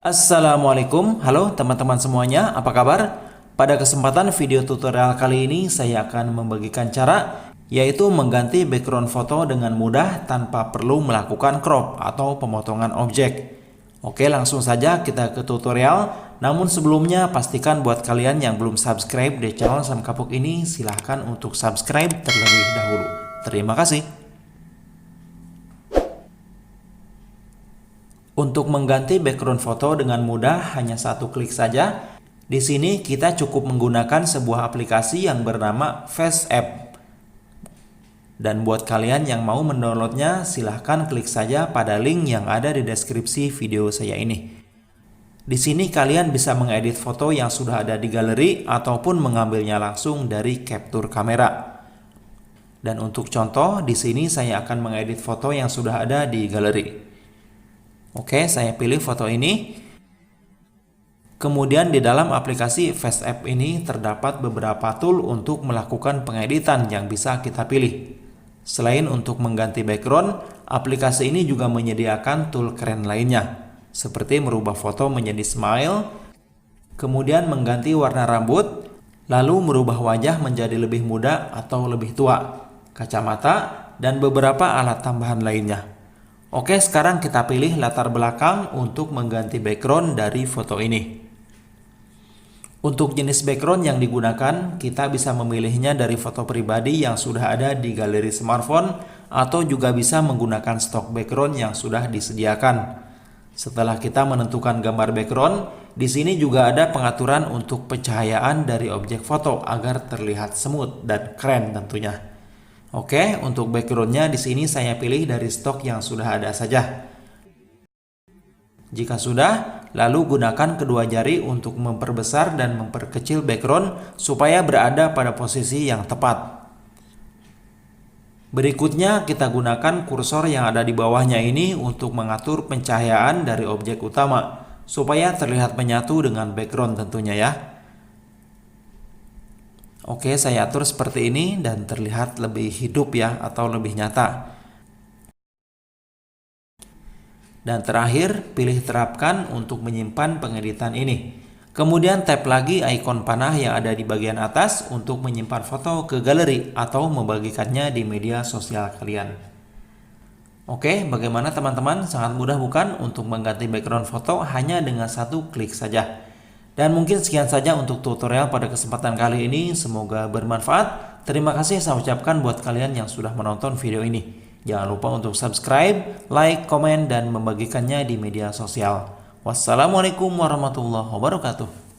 Assalamualaikum, halo teman-teman semuanya, apa kabar? Pada kesempatan video tutorial kali ini saya akan membagikan cara yaitu mengganti background foto dengan mudah tanpa perlu melakukan crop atau pemotongan objek. Oke, langsung saja kita ke tutorial. Namun sebelumnya pastikan buat kalian yang belum subscribe di channel Sam Kapuk ini, silahkan untuk subscribe terlebih dahulu. Terima kasih. Untuk mengganti background foto dengan mudah hanya satu klik saja. Di sini kita cukup menggunakan sebuah aplikasi yang bernama FaceApp. Dan buat kalian yang mau mendownloadnya, silahkan klik saja pada link yang ada di deskripsi video saya ini. Di sini kalian bisa mengedit foto yang sudah ada di galeri ataupun mengambilnya langsung dari capture kamera. Dan untuk contoh, di sini saya akan mengedit foto yang sudah ada di galeri. Oke, saya pilih foto ini. Kemudian di dalam aplikasi FaceApp ini terdapat beberapa tool untuk melakukan pengeditan yang bisa kita pilih. Selain untuk mengganti background, aplikasi ini juga menyediakan tool keren lainnya, seperti merubah foto menjadi smile, kemudian mengganti warna rambut, lalu merubah wajah menjadi lebih muda atau lebih tua, kacamata, dan beberapa alat tambahan lainnya. Oke, sekarang kita pilih latar belakang untuk mengganti background dari foto ini. Untuk jenis background yang digunakan, kita bisa memilihnya dari foto pribadi yang sudah ada di galeri smartphone atau juga bisa menggunakan stok background yang sudah disediakan. Setelah kita menentukan gambar background, di sini juga ada pengaturan untuk pencahayaan dari objek foto agar terlihat smooth dan keren tentunya. Oke, untuk backgroundnya di sini saya pilih dari stok yang sudah ada saja. Jika sudah, lalu gunakan kedua jari untuk memperbesar dan memperkecil background supaya berada pada posisi yang tepat. Berikutnya kita gunakan kursor yang ada di bawahnya ini untuk mengatur pencahayaan dari objek utama supaya terlihat menyatu dengan background tentunya ya. Oke, saya atur seperti ini dan terlihat lebih hidup ya, atau lebih nyata. Dan terakhir, pilih terapkan untuk menyimpan pengeditan ini. Kemudian tap lagi ikon panah yang ada di bagian atas untuk menyimpan foto ke galeri atau membagikannya di media sosial kalian. Oke, bagaimana teman-teman? Sangat mudah bukan untuk mengganti background foto hanya dengan satu klik saja. Dan mungkin sekian saja untuk tutorial pada kesempatan kali ini, semoga bermanfaat. Terima kasih saya ucapkan buat kalian yang sudah menonton video ini. Jangan lupa untuk subscribe, like, komen, dan membagikannya di media sosial. Wassalamualaikum warahmatullahi wabarakatuh.